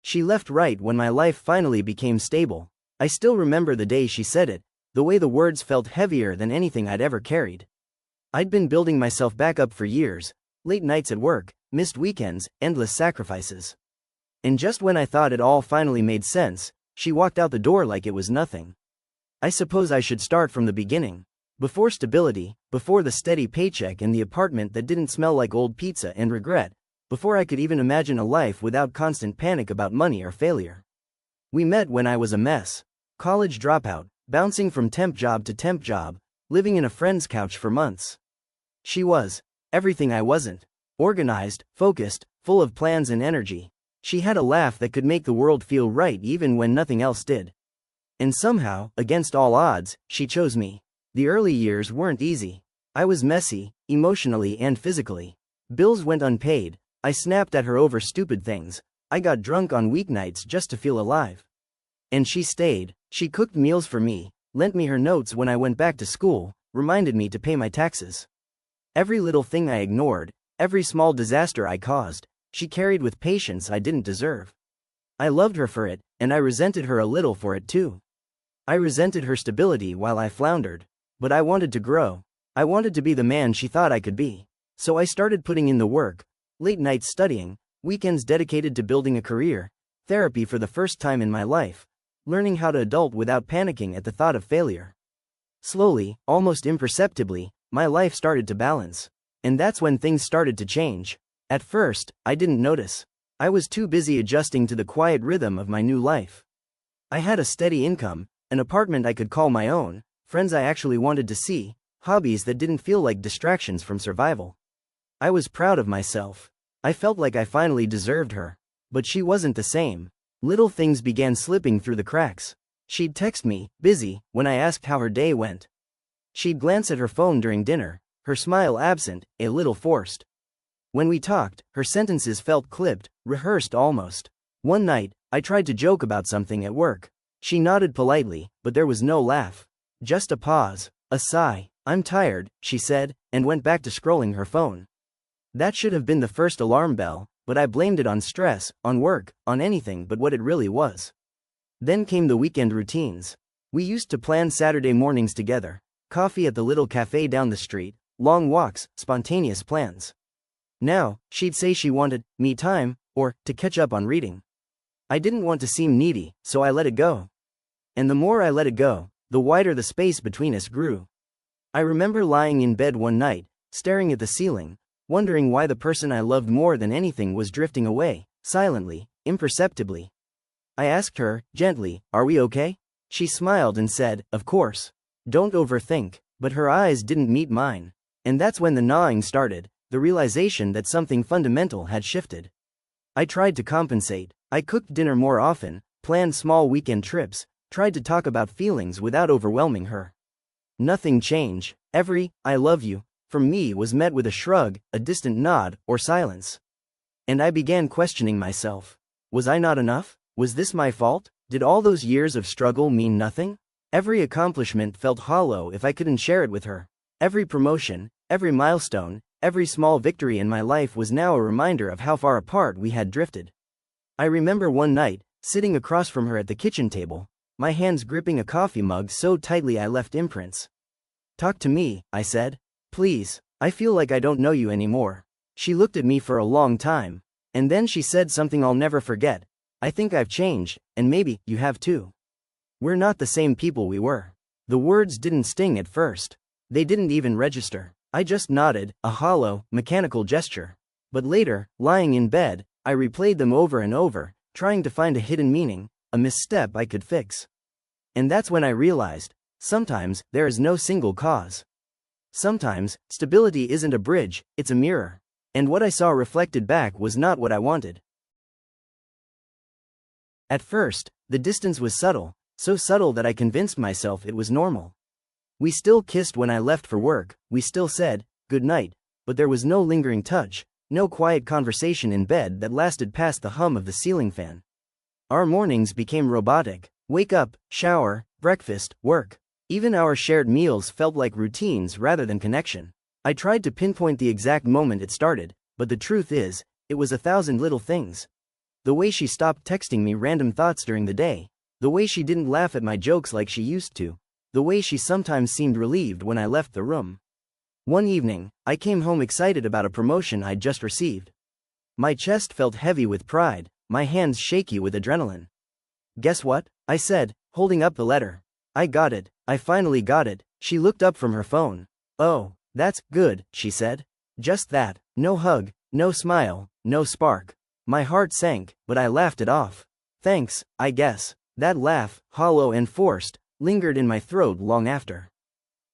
She left right when my life finally became stable. I still remember the day she said it, the way the words felt heavier than anything I'd ever carried. I'd been building myself back up for years, late nights at work, missed weekends, endless sacrifices. And just when I thought it all finally made sense, she walked out the door like it was nothing. I suppose I should start from the beginning. Before stability, before the steady paycheck and the apartment that didn't smell like old pizza and regret, before I could even imagine a life without constant panic about money or failure. We met when I was a mess. College dropout, bouncing from temp job to temp job, living in a friend's couch for months. She was everything I wasn't. Organized, focused, full of plans and energy. She had a laugh that could make the world feel right even when nothing else did. And somehow, against all odds, she chose me. The early years weren't easy. I was messy, emotionally and physically. Bills went unpaid. I snapped at her over stupid things. I got drunk on weeknights just to feel alive. And she stayed. She cooked meals for me, lent me her notes when I went back to school, reminded me to pay my taxes. Every little thing I ignored, every small disaster I caused, she carried with patience I didn't deserve. I loved her for it, and I resented her a little for it too. I resented her stability while I floundered. But I wanted to grow. I wanted to be the man she thought I could be. So I started putting in the work, late nights studying, weekends dedicated to building a career, therapy for the first time in my life, learning how to adult without panicking at the thought of failure. Slowly, almost imperceptibly, my life started to balance. And that's when things started to change. At first, I didn't notice. I was too busy adjusting to the quiet rhythm of my new life. I had a steady income, an apartment I could call my own, friends I actually wanted to see, hobbies that didn't feel like distractions from survival. I was proud of myself. I felt like I finally deserved her. But she wasn't the same. Little things began slipping through the cracks. She'd text me, busy, when I asked how her day went. She'd glance at her phone during dinner, her smile absent, a little forced. When we talked, her sentences felt clipped, rehearsed almost. One night, I tried to joke about something at work. She nodded politely, but there was no laugh. Just a pause, a sigh. "I'm tired," she said, and went back to scrolling her phone. That should have been the first alarm bell, but I blamed it on stress, on work, on anything but what it really was. Then came the weekend routines. We used to plan Saturday mornings together. Coffee at the little cafe down the street, long walks, spontaneous plans. Now, she'd say she wanted me time, or to catch up on reading. I didn't want to seem needy, so I let it go. And the more I let it go, the wider the space between us grew. I remember lying in bed one night, staring at the ceiling, wondering why the person I loved more than anything was drifting away, silently, imperceptibly. I asked her, gently, "Are we okay?" She smiled and said, "Of course. Don't overthink," but her eyes didn't meet mine. And that's when the gnawing started, the realization that something fundamental had shifted. I tried to compensate. I cooked dinner more often, planned small weekend trips, tried to talk about feelings without overwhelming her. Nothing changed. Every "I love you" from me was met with a shrug, a distant nod, or silence. And I began questioning myself. Was I not enough? Was this my fault? Did all those years of struggle mean nothing? Every accomplishment felt hollow if I couldn't share it with her. Every promotion, every milestone, every small victory in my life was now a reminder of how far apart we had drifted. I remember one night, sitting across from her at the kitchen table, my hands gripping a coffee mug so tightly I left imprints. "Talk to me," I said. "Please, I feel like I don't know you anymore." She looked at me for a long time, and then she said something I'll never forget. "I think I've changed, and maybe you have too. We're not the same people we were." The words didn't sting at first. They didn't even register. I just nodded, a hollow, mechanical gesture. But later, lying in bed, I replayed them over and over, trying to find a hidden meaning, a misstep I could fix. And that's when I realized, sometimes there is no single cause. Sometimes, stability isn't a bridge, it's a mirror. And what I saw reflected back was not what I wanted. At first, the distance was subtle, so subtle that I convinced myself it was normal. We still kissed when I left for work, we still said, "Good night," but there was no lingering touch, no quiet conversation in bed that lasted past the hum of the ceiling fan. Our mornings became robotic. Wake up, shower, breakfast, work. Even our shared meals felt like routines rather than connection. I tried to pinpoint the exact moment it started, but the truth is, it was 1,000 little things. The way she stopped texting me random thoughts during the day. The way she didn't laugh at my jokes like she used to. The way she sometimes seemed relieved when I left the room. One evening, I came home excited about a promotion I'd just received. My chest felt heavy with pride, my hands shaky with adrenaline. "Guess what?" I said, holding up the letter. "I got it, I finally got it." She looked up from her phone. "Oh, that's good," she said. Just that, no hug, no smile, no spark. My heart sank, but I laughed it off. "Thanks, I guess." That laugh, hollow and forced, lingered in my throat long after.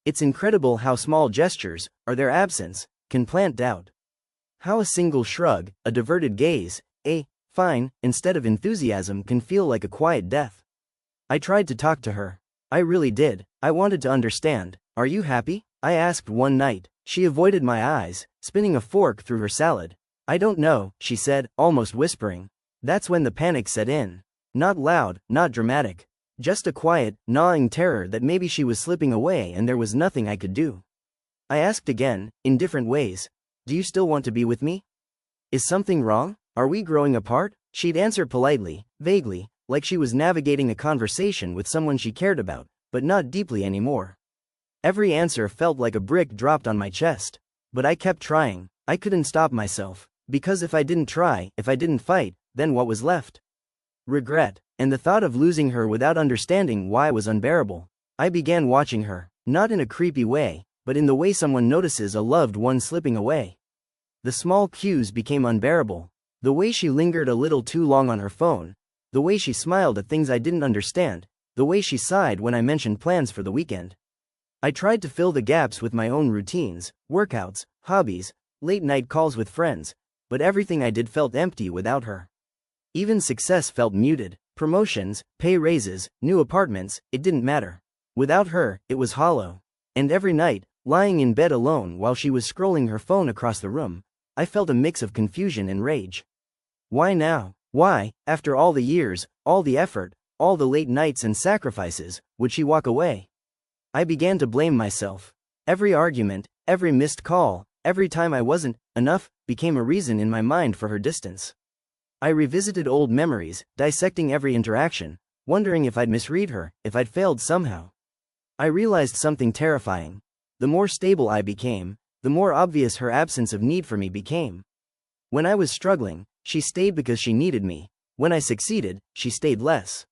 It's incredible how small gestures, or their absence, can plant doubt. How a single shrug, a diverted gaze, fine, instead of enthusiasm can feel like a quiet death. I tried to talk to her. I really did. I wanted to understand. "Are you happy?" I asked one night. She avoided my eyes, spinning a fork through her salad. "I don't know," she said, almost whispering. That's when the panic set in. Not loud, not dramatic. Just a quiet, gnawing terror that maybe she was slipping away and there was nothing I could do. I asked again, in different ways. "Do you still want to be with me? Is something wrong? Are we growing apart?" She'd answer politely, vaguely, like she was navigating a conversation with someone she cared about, but not deeply anymore. Every answer felt like a brick dropped on my chest. But I kept trying. I couldn't stop myself. Because if I didn't try, if I didn't fight, then what was left? Regret. And the thought of losing her without understanding why was unbearable. I began watching her, not in a creepy way, but in the way someone notices a loved one slipping away. The small cues became unbearable. The way she lingered a little too long on her phone. The way she smiled at things I didn't understand. The way she sighed when I mentioned plans for the weekend. I tried to fill the gaps with my own routines, workouts, hobbies, late-night calls with friends, but everything I did felt empty without her. Even success felt muted. Promotions, pay raises, new apartments, it didn't matter. Without her, it was hollow. And every night, lying in bed alone while she was scrolling her phone across the room, I felt a mix of confusion and rage. Why now? Why, after all the years, all the effort, all the late nights and sacrifices, would she walk away? I began to blame myself. Every argument, every missed call, every time I wasn't enough, became a reason in my mind for her distance. I revisited old memories, dissecting every interaction, wondering if I'd misread her, if I'd failed somehow. I realized something terrifying. The more stable I became, the more obvious her absence of need for me became. When I was struggling, she stayed because she needed me. When I succeeded, she stayed less.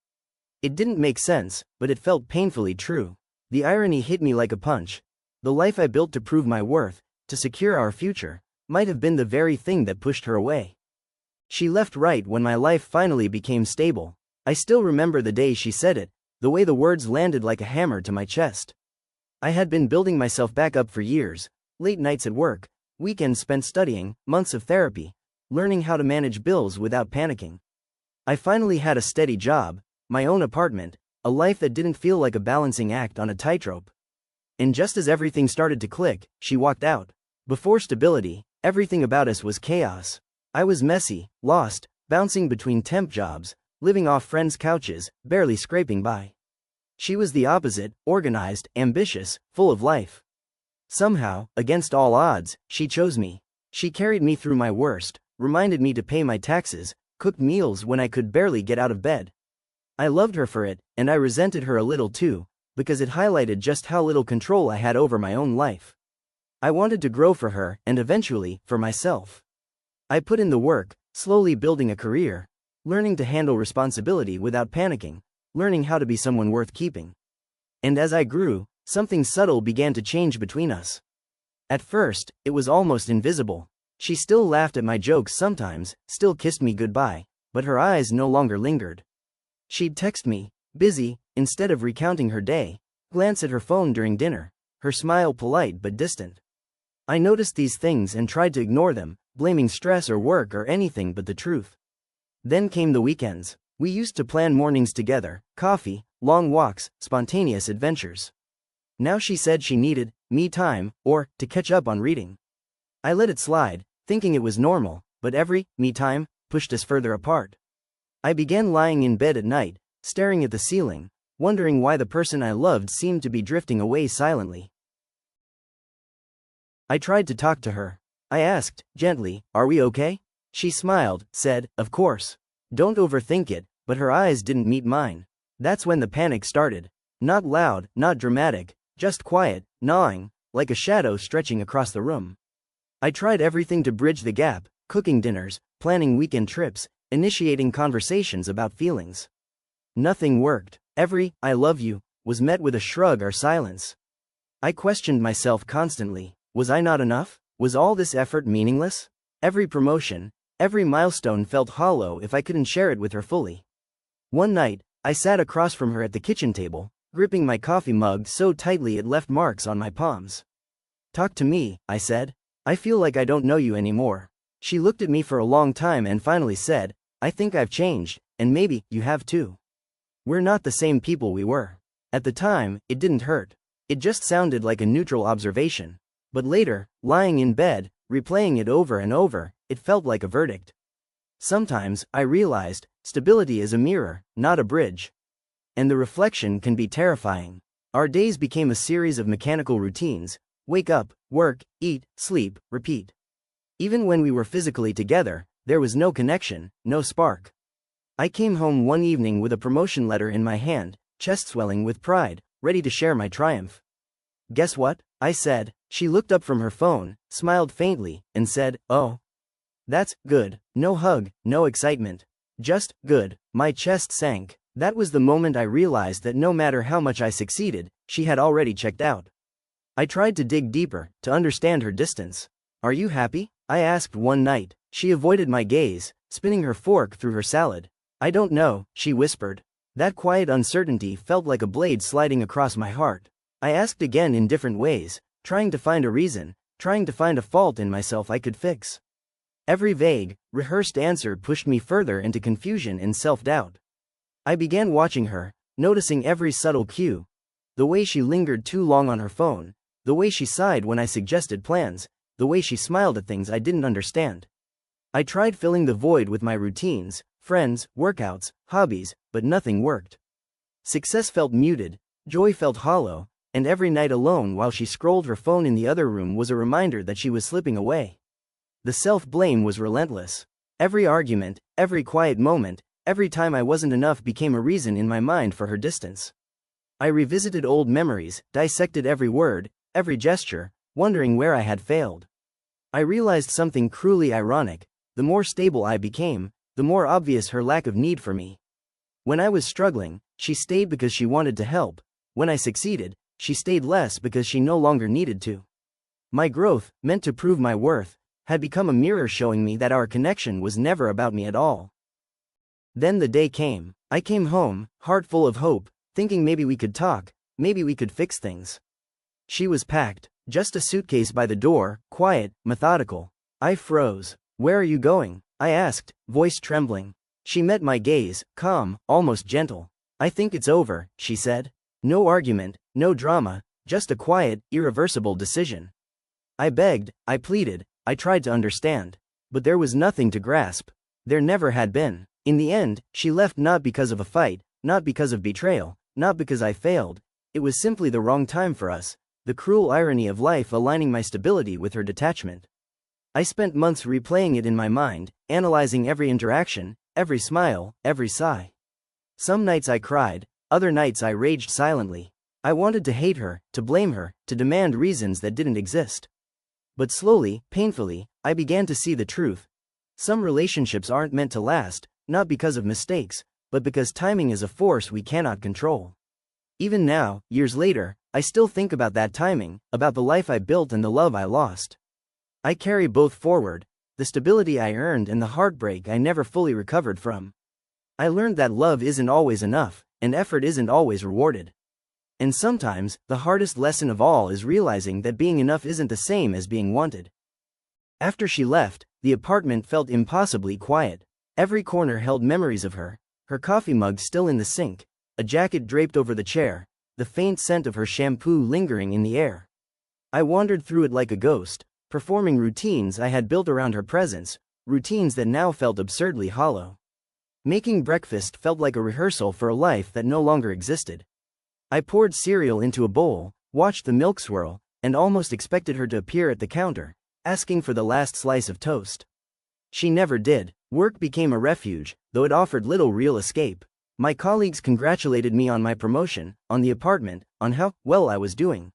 It didn't make sense, but it felt painfully true. The irony hit me like a punch. The life I built to prove my worth, to secure our future, might have been the very thing that pushed her away. She left right when my life finally became stable. I still remember the day she said it, the way the words landed like a hammer to my chest. I had been building myself back up for years, late nights at work, weekends spent studying, months of therapy, learning how to manage bills without panicking. I finally had a steady job, my own apartment, a life that didn't feel like a balancing act on a tightrope. And just as everything started to click, she walked out. Before stability, everything about us was chaos. I was messy, lost, bouncing between temp jobs, living off friends' couches, barely scraping by. She was the opposite, organized, ambitious, full of life. Somehow, against all odds, she chose me. She carried me through my worst, reminded me to pay my taxes, cooked meals when I could barely get out of bed. I loved her for it, and I resented her a little too, because it highlighted just how little control I had over my own life. I wanted to grow for her, and eventually, for myself. I put in the work, slowly building a career, learning to handle responsibility without panicking, learning how to be someone worth keeping. And as I grew, something subtle began to change between us. At first, it was almost invisible. She still laughed at my jokes sometimes, still kissed me goodbye, but her eyes no longer lingered. She'd text me, busy, instead of recounting her day, glance at her phone during dinner, her smile polite but distant. I noticed these things and tried to ignore them, blaming stress or work or anything but the truth. Then came the weekends. We used to plan mornings together, coffee, long walks, spontaneous adventures. Now she said she needed me time, or to catch up on reading. I let it slide, thinking it was normal, but every me time pushed us further apart. I began lying in bed at night, staring at the ceiling, wondering why the person I loved seemed to be drifting away silently. I tried to talk to her. I asked, gently, "Are we okay?" She smiled, said, "Of course. Don't overthink it, but her eyes didn't meet mine. That's when the panic started. Not loud, not dramatic, just quiet, gnawing, like a shadow stretching across the room. I tried everything to bridge the gap, cooking dinners, planning weekend trips, initiating conversations about feelings. Nothing worked. Every "I love you" was met with a shrug or silence. I questioned myself constantly. Was I not enough? Was all this effort meaningless? Every promotion, every milestone felt hollow if I couldn't share it with her fully. One night, I sat across from her at the kitchen table, gripping my coffee mug so tightly it left marks on my palms. "Talk to me," I said. "I feel like I don't know you anymore." She looked at me for a long time and finally said, "I think I've changed, and maybe you have too. We're not the same people we were." At the time, it didn't hurt. It just sounded like a neutral observation. But later, lying in bed, replaying it over and over, it felt like a verdict. Sometimes, I realized, stability is a mirror, not a bridge. And the reflection can be terrifying. Our days became a series of mechanical routines: wake up, work, eat, sleep, repeat. Even when we were physically together, there was no connection, no spark. I came home one evening with a promotion letter in my hand, chest swelling with pride, ready to share my triumph. "Guess what?" I said. She looked up from her phone, smiled faintly, and said, "Oh. That's good." No hug, no excitement. Just good. My chest sank. That was the moment I realized that no matter how much I succeeded, she had already checked out. I tried to dig deeper, to understand her distance. "Are you happy?" I asked one night. She avoided my gaze, spinning her fork through her salad. "I don't know," she whispered. That quiet uncertainty felt like a blade sliding across my heart. I asked again in different ways, trying to find a reason, trying to find a fault in myself I could fix. Every vague, rehearsed answer pushed me further into confusion and self-doubt. I began watching her, noticing every subtle cue. The way she lingered too long on her phone, the way she sighed when I suggested plans, the way she smiled at things I didn't understand. I tried filling the void with my routines, friends, workouts, hobbies, but nothing worked. Success felt muted, joy felt hollow, and every night alone while she scrolled her phone in the other room was a reminder that she was slipping away. The self-blame was relentless. Every argument, every quiet moment, every time I wasn't enough became a reason in my mind for her distance. I revisited old memories, dissected every word, every gesture, wondering where I had failed. I realized something cruelly ironic: the more stable I became, the more obvious her lack of need for me. When I was struggling, she stayed because she wanted to help. When I succeeded, she stayed less because she no longer needed to. My growth, meant to prove my worth, had become a mirror showing me that our connection was never about me at all. Then the day came. I came home, heart full of hope, thinking maybe we could talk, maybe we could fix things. She was packed, just a suitcase by the door, quiet, methodical. I froze. "Where are you going?" I asked, voice trembling. She met my gaze, calm, almost gentle. "I think it's over," she said. No argument, no drama, just a quiet, irreversible decision. I begged, I pleaded, I tried to understand. But there was nothing to grasp. There never had been. In the end, she left not because of a fight, not because of betrayal, not because I failed. It was simply the wrong time for us, the cruel irony of life aligning my stability with her detachment. I spent months replaying it in my mind, analyzing every interaction, every smile, every sigh. Some nights I cried, other nights I raged silently. I wanted to hate her, to blame her, to demand reasons that didn't exist. But slowly, painfully, I began to see the truth. Some relationships aren't meant to last, not because of mistakes, but because timing is a force we cannot control. Even now, years later, I still think about that timing, about the life I built and the love I lost. I carry both forward, the stability I earned and the heartbreak I never fully recovered from. I learned that love isn't always enough, and effort isn't always rewarded. And sometimes, the hardest lesson of all is realizing that being enough isn't the same as being wanted. After she left, the apartment felt impossibly quiet. Every corner held memories of her, her coffee mug still in the sink, a jacket draped over the chair, the faint scent of her shampoo lingering in the air. I wandered through it like a ghost, performing routines I had built around her presence, routines that now felt absurdly hollow. Making breakfast felt like a rehearsal for a life that no longer existed. I poured cereal into a bowl, watched the milk swirl, and almost expected her to appear at the counter, asking for the last slice of toast. She never did. Work became a refuge, though it offered little real escape. My colleagues congratulated me on my promotion, on the apartment, on how well I was doing.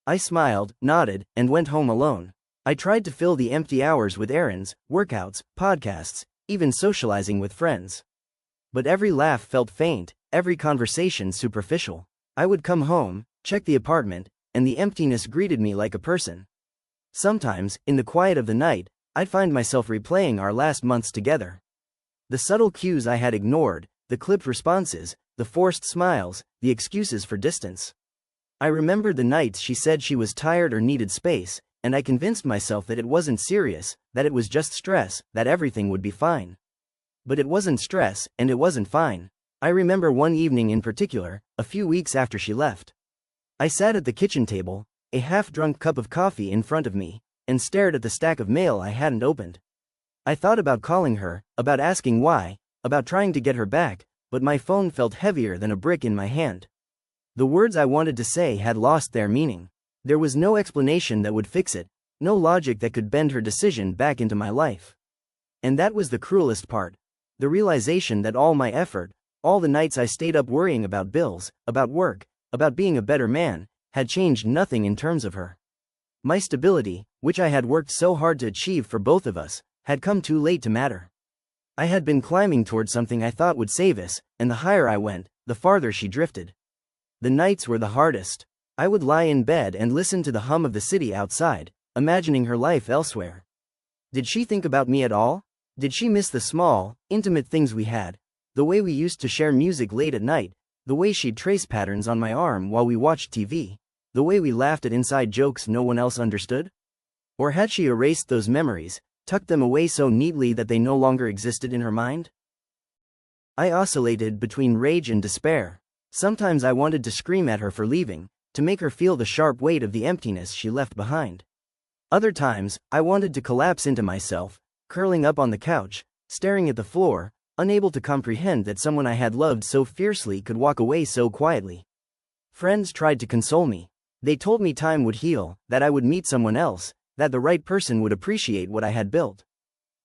I smiled, nodded, and went home alone. I tried to fill the empty hours with errands, workouts, podcasts, even socializing with friends. But every laugh felt faint, every conversation superficial. I would come home, check the apartment, and the emptiness greeted me like a person. Sometimes, in the quiet of the night, I'd find myself replaying our last months together. The subtle cues I had ignored, the clipped responses, the forced smiles, the excuses for distance. I remembered the nights she said she was tired or needed space, and I convinced myself that it wasn't serious, that it was just stress, that everything would be fine. But it wasn't stress, and it wasn't fine. I remember one evening in particular, a few weeks after she left. I sat at the kitchen table, a half-drunk cup of coffee in front of me, and stared at the stack of mail I hadn't opened. I thought about calling her, about asking why, about trying to get her back, but my phone felt heavier than a brick in my hand. The words I wanted to say had lost their meaning. There was no explanation that would fix it, no logic that could bend her decision back into my life. And that was the cruelest part. The realization that all my effort, all the nights I stayed up worrying about bills, about work, about being a better man, had changed nothing in terms of her. My stability, which I had worked so hard to achieve for both of us, had come too late to matter. I had been climbing toward something I thought would save us, and the higher I went, the farther she drifted. The nights were the hardest. I would lie in bed and listen to the hum of the city outside, imagining her life elsewhere. Did she think about me at all? Did she miss the small, intimate things we had, the way we used to share music late at night, the way she'd trace patterns on my arm while we watched TV, the way we laughed at inside jokes no one else understood? Or had she erased those memories, tucked them away so neatly that they no longer existed in her mind? I oscillated between rage and despair. Sometimes I wanted to scream at her for leaving, to make her feel the sharp weight of the emptiness she left behind. Other times, I wanted to collapse into myself, curling up on the couch, staring at the floor, unable to comprehend that someone I had loved so fiercely could walk away so quietly. Friends tried to console me. They told me time would heal, that I would meet someone else, that the right person would appreciate what I had built.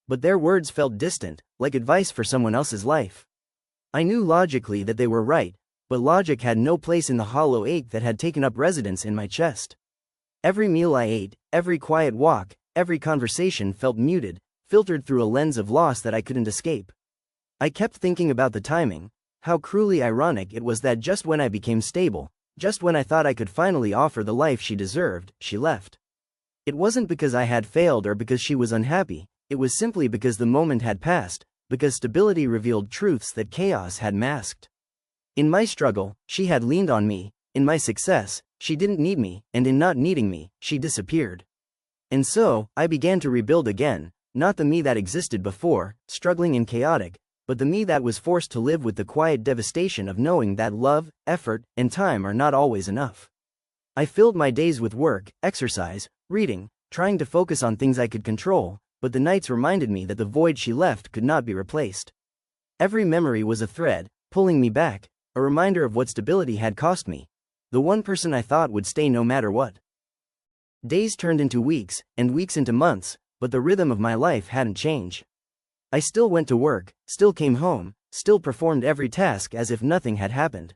But their words felt distant, like advice for someone else's life. I knew logically that they were right, but logic had no place in the hollow ache that had taken up residence in my chest. Every meal I ate, every quiet walk, every conversation felt muted, filtered through a lens of loss that I couldn't escape. I kept thinking about the timing, how cruelly ironic it was that just when I became stable, just when I thought I could finally offer the life she deserved, she left. It wasn't because I had failed or because she was unhappy, it was simply because the moment had passed, because stability revealed truths that chaos had masked. In my struggle, she had leaned on me, in my success, she didn't need me, and in not needing me, she disappeared. And so, I began to rebuild again, not the me that existed before, struggling and chaotic, but the me that was forced to live with the quiet devastation of knowing that love, effort, and time are not always enough. I filled my days with work, exercise, reading, trying to focus on things I could control, but the nights reminded me that the void she left could not be replaced. Every memory was a thread, pulling me back, a reminder of what stability had cost me, the one person I thought would stay no matter what. Days turned into weeks, and weeks into months, but the rhythm of my life hadn't changed. I still went to work, still came home, still performed every task as if nothing had happened.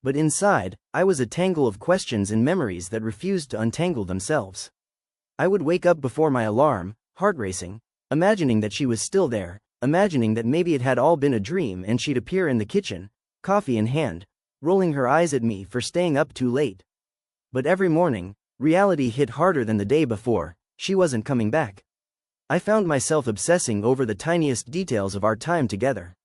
But inside, I was a tangle of questions and memories that refused to untangle themselves. I would wake up before my alarm, heart racing, imagining that she was still there, imagining that maybe it had all been a dream and she'd appear in the kitchen, coffee in hand, rolling her eyes at me for staying up too late. But every morning, reality hit harder than the day before. She wasn't coming back. I found myself obsessing over the tiniest details of our time together.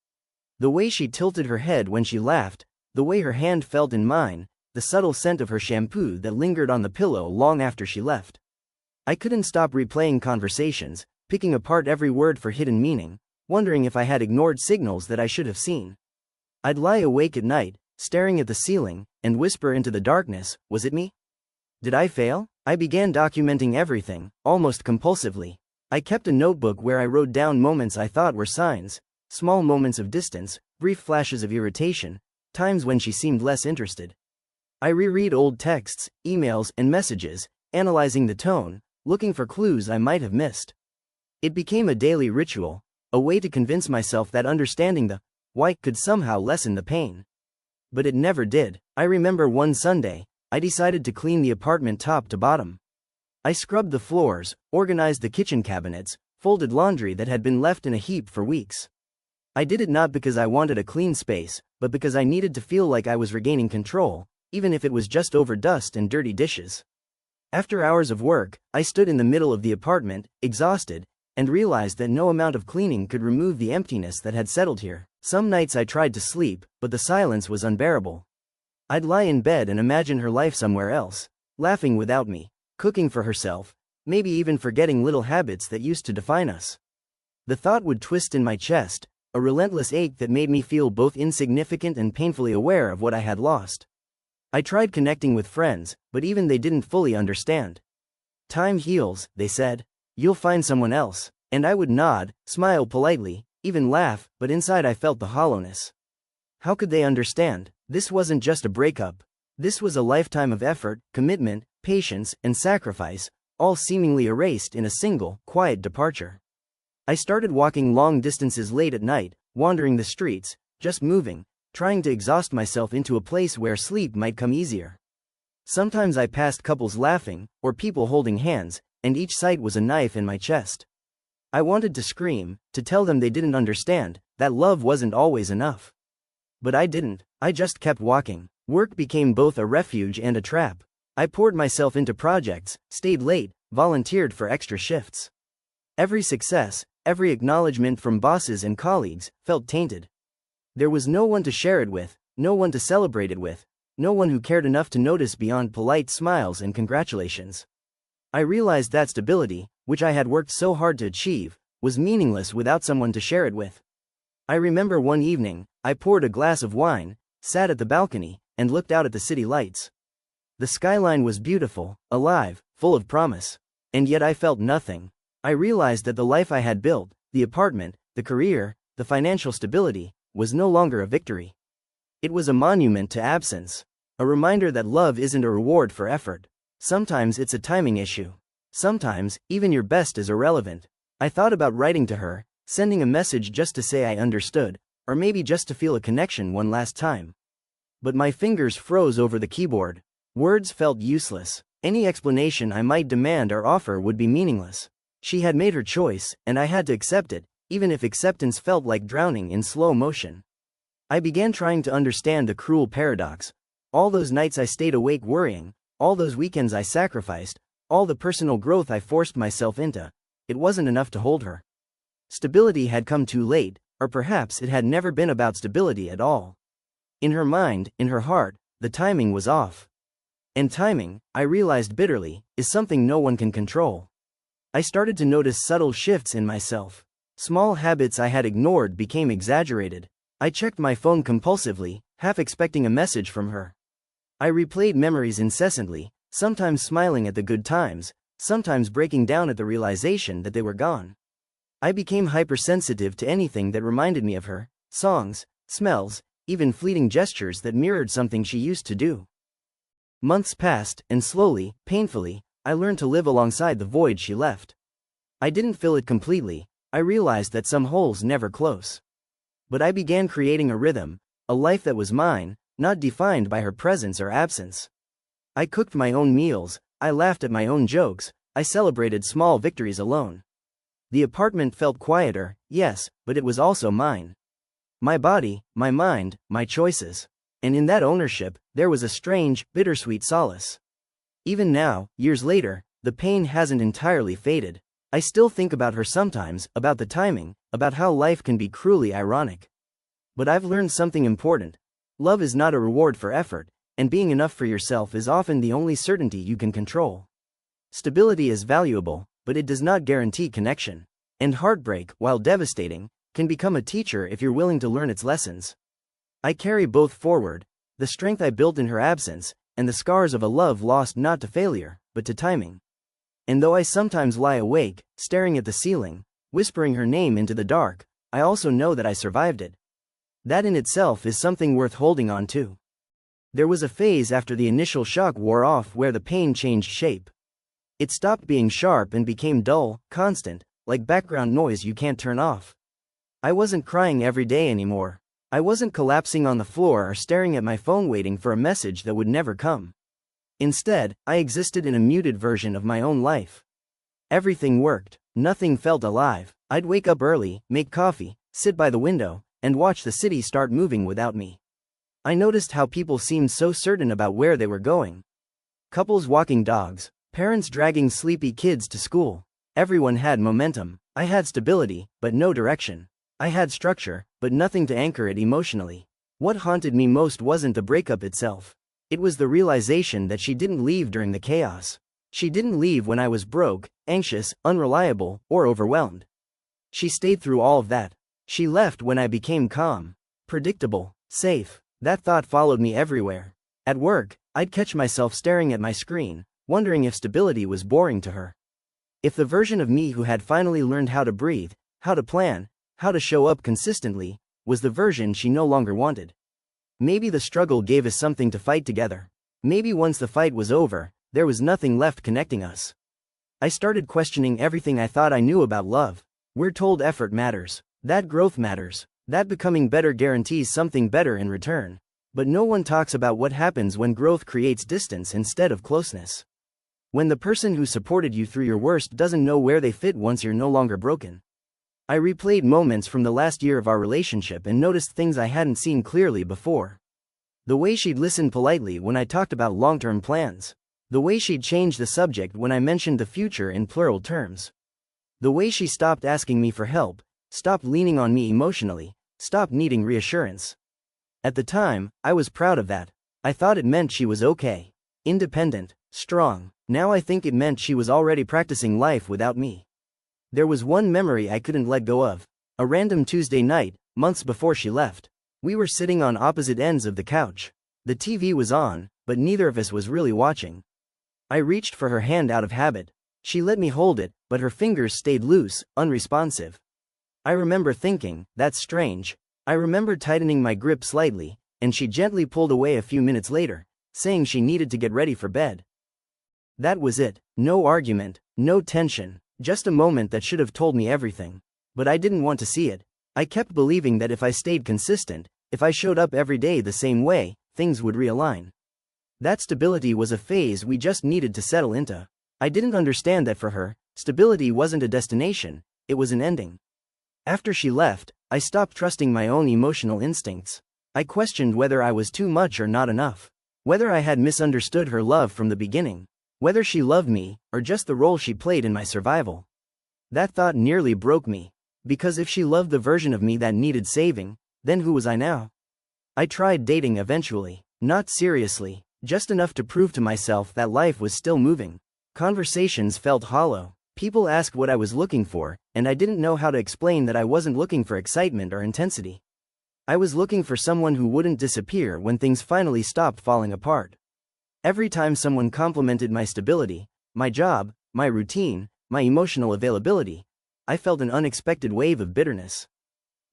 The way she tilted her head when she laughed, the way her hand felt in mine, the subtle scent of her shampoo that lingered on the pillow long after she left. I couldn't stop replaying conversations, picking apart every word for hidden meaning, wondering if I had ignored signals that I should have seen. I'd lie awake at night, staring at the ceiling, and whisper into the darkness, was it me? Did I fail? I began documenting everything, almost compulsively. I kept a notebook where I wrote down moments I thought were signs, small moments of distance, brief flashes of irritation, times when she seemed less interested. I reread old texts, emails, and messages, analyzing the tone, looking for clues I might have missed. It became a daily ritual, a way to convince myself that understanding the why could somehow lessen the pain. But it never did. I remember one Sunday, I decided to clean the apartment top to bottom. I scrubbed the floors, organized the kitchen cabinets, folded laundry that had been left in a heap for weeks. I did it not because I wanted a clean space, but because I needed to feel like I was regaining control, even if it was just over dust and dirty dishes. After hours of work, I stood in the middle of the apartment, exhausted, and realized that no amount of cleaning could remove the emptiness that had settled here. Some nights I tried to sleep, but the silence was unbearable. I'd lie in bed and imagine her life somewhere else, laughing without me, cooking for herself, maybe even forgetting little habits that used to define us. The thought would twist in my chest, a relentless ache that made me feel both insignificant and painfully aware of what I had lost. I tried connecting with friends, but even they didn't fully understand. "Time heals," they said. "You'll find someone else." And I would nod, smile politely, even laugh, but inside I felt the hollowness. How could they understand? This wasn't just a breakup. This was a lifetime of effort, commitment, patience, and sacrifice, all seemingly erased in a single, quiet departure. I started walking long distances late at night, wandering the streets, just moving, trying to exhaust myself into a place where sleep might come easier. Sometimes I passed couples laughing, or people holding hands, and each sight was a knife in my chest. I wanted to scream, to tell them they didn't understand, that love wasn't always enough. But I didn't. I just kept walking. Work became both a refuge and a trap. I poured myself into projects, stayed late, volunteered for extra shifts. Every success, every acknowledgement from bosses and colleagues, felt tainted. There was no one to share it with, no one to celebrate it with, no one who cared enough to notice beyond polite smiles and congratulations. I realized that stability, which I had worked so hard to achieve, was meaningless without someone to share it with. I remember one evening, I poured a glass of wine, sat at the balcony, and looked out at the city lights. The skyline was beautiful, alive, full of promise. And yet I felt nothing. I realized that the life I had built, the apartment, the career, the financial stability, was no longer a victory. It was a monument to absence. A reminder that love isn't a reward for effort. Sometimes it's a timing issue. Sometimes, even your best is irrelevant. I thought about writing to her, sending a message just to say I understood, or maybe just to feel a connection one last time. But my fingers froze over the keyboard. Words felt useless. Any explanation I might demand or offer would be meaningless. She had made her choice, and I had to accept it, even if acceptance felt like drowning in slow motion. I began trying to understand the cruel paradox. All those nights I stayed awake worrying, all those weekends I sacrificed, all the personal growth I forced myself into, it wasn't enough to hold her. Stability had come too late, or perhaps it had never been about stability at all. In her mind, in her heart, the timing was off. And timing, I realized bitterly, is something no one can control. I started to notice subtle shifts in myself. Small habits I had ignored became exaggerated. I checked my phone compulsively, half expecting a message from her. I replayed memories incessantly, sometimes smiling at the good times, sometimes breaking down at the realization that they were gone. I became hypersensitive to anything that reminded me of her, songs, smells, even fleeting gestures that mirrored something she used to do. Months passed, and slowly, painfully, I learned to live alongside the void she left. I didn't fill it completely. I realized that some holes never close. But I began creating a rhythm, a life that was mine, not defined by her presence or absence. I cooked my own meals, I laughed at my own jokes, I celebrated small victories alone. The apartment felt quieter, yes, but it was also mine. My body, my mind, my choices. And in that ownership, there was a strange, bittersweet solace. Even now, years later, the pain hasn't entirely faded. I still think about her sometimes, about the timing, about how life can be cruelly ironic. But I've learned something important. Love is not a reward for effort, and being enough for yourself is often the only certainty you can control. Stability is valuable, but it does not guarantee connection. And heartbreak, while devastating, can become a teacher if you're willing to learn its lessons. I carry both forward, the strength I built in her absence, and the scars of a love lost not to failure, but to timing. And though I sometimes lie awake, staring at the ceiling, whispering her name into the dark, I also know that I survived it. That in itself is something worth holding on to. There was a phase after the initial shock wore off where the pain changed shape. It stopped being sharp and became dull, constant, like background noise you can't turn off. I wasn't crying every day anymore. I wasn't collapsing on the floor or staring at my phone waiting for a message that would never come. Instead, I existed in a muted version of my own life. Everything worked. Nothing felt alive. I'd wake up early, make coffee, sit by the window, and watch the city start moving without me. I noticed how people seemed so certain about where they were going. Couples walking dogs, parents dragging sleepy kids to school. Everyone had momentum. I had stability, but no direction. I had structure, but nothing to anchor it emotionally. What haunted me most wasn't the breakup itself. It was the realization that she didn't leave during the chaos. She didn't leave when I was broke, anxious, unreliable, or overwhelmed. She stayed through all of that. She left when I became calm, predictable, safe. That thought followed me everywhere. At work, I'd catch myself staring at my screen, wondering if stability was boring to her. If the version of me who had finally learned how to breathe, how to plan, how to show up consistently, was the version she no longer wanted. Maybe the struggle gave us something to fight together. Maybe once the fight was over, there was nothing left connecting us. I started questioning everything I thought I knew about love. We're told effort matters, that growth matters, that becoming better guarantees something better in return. But no one talks about what happens when growth creates distance instead of closeness. When the person who supported you through your worst doesn't know where they fit once you're no longer broken. I replayed moments from the last year of our relationship and noticed things I hadn't seen clearly before. The way she'd listen politely when I talked about long-term plans. The way she'd change the subject when I mentioned the future in plural terms. The way she stopped asking me for help, stopped leaning on me emotionally, stopped needing reassurance. At the time, I was proud of that. I thought it meant she was okay. Independent, strong. Now I think it meant she was already practicing life without me. There was one memory I couldn't let go of. A random Tuesday night, months before she left. We were sitting on opposite ends of the couch. The TV was on, but neither of us was really watching. I reached for her hand out of habit. She let me hold it, but her fingers stayed loose, unresponsive. I remember thinking, that's strange. I remember tightening my grip slightly, and she gently pulled away a few minutes later, saying she needed to get ready for bed. That was it. No argument, no tension. Just a moment that should have told me everything. But I didn't want to see it. I kept believing that if I stayed consistent, if I showed up every day the same way, things would realign. That stability was a phase we just needed to settle into. I didn't understand that for her, stability wasn't a destination, it was an ending. After she left, I stopped trusting my own emotional instincts. I questioned whether I was too much or not enough. Whether I had misunderstood her love from the beginning. Whether she loved me, or just the role she played in my survival. That thought nearly broke me. Because if she loved the version of me that needed saving, then who was I now? I tried dating eventually. Not seriously, just enough to prove to myself that life was still moving. Conversations felt hollow. People asked what I was looking for, and I didn't know how to explain that I wasn't looking for excitement or intensity. I was looking for someone who wouldn't disappear when things finally stopped falling apart. Every time someone complimented my stability, my job, my routine, my emotional availability, I felt an unexpected wave of bitterness.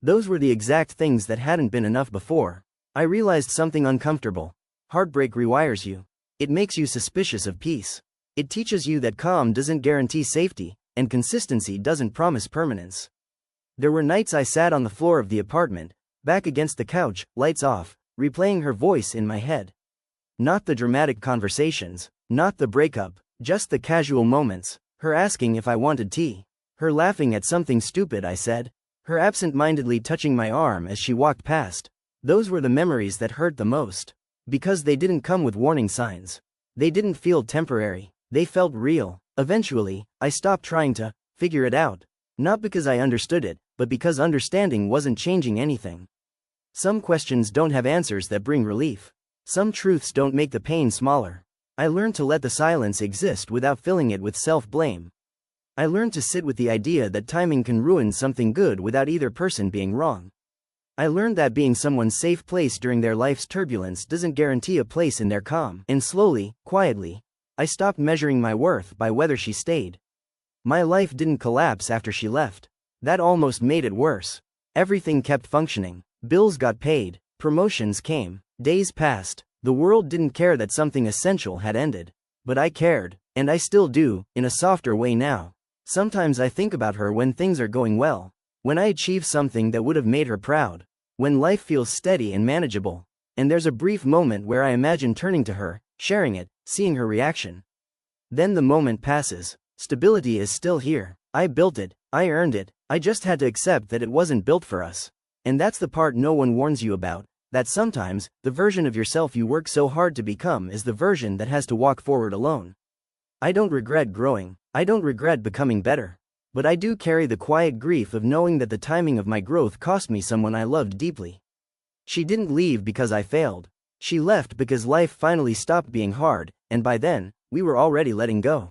Those were the exact things that hadn't been enough before. I realized something uncomfortable. Heartbreak rewires you. It makes you suspicious of peace. It teaches you that calm doesn't guarantee safety, and consistency doesn't promise permanence. There were nights I sat on the floor of the apartment, back against the couch, lights off, replaying her voice in my head. Not the dramatic conversations, not the breakup, just the casual moments, her asking if I wanted tea, her laughing at something stupid I said, her absent-mindedly touching my arm as she walked past. Those were the memories that hurt the most. Because they didn't come with warning signs. They didn't feel temporary, they felt real. Eventually, I stopped trying to figure it out. Not because I understood it, but because understanding wasn't changing anything. Some questions don't have answers that bring relief. Some truths don't make the pain smaller. I learned to let the silence exist without filling it with self-blame. I learned to sit with the idea that timing can ruin something good without either person being wrong. I learned that being someone's safe place during their life's turbulence doesn't guarantee a place in their calm. And slowly, quietly, I stopped measuring my worth by whether she stayed. My life didn't collapse after she left. That almost made it worse. Everything kept functioning. Bills got paid, promotions came, days passed. The world didn't care that something essential had ended. But I cared, and I still do, in a softer way now. Sometimes I think about her when things are going well. When I achieve something that would have made her proud. When life feels steady and manageable. And there's a brief moment where I imagine turning to her, sharing it, seeing her reaction. Then the moment passes. Stability is still here. I built it, I earned it, I just had to accept that it wasn't built for us. And that's the part no one warns you about, that sometimes, the version of yourself you work so hard to become is the version that has to walk forward alone. I don't regret growing, I don't regret becoming better. But I do carry the quiet grief of knowing that the timing of my growth cost me someone I loved deeply. She didn't leave because I failed. She left because life finally stopped being hard, and by then, we were already letting go.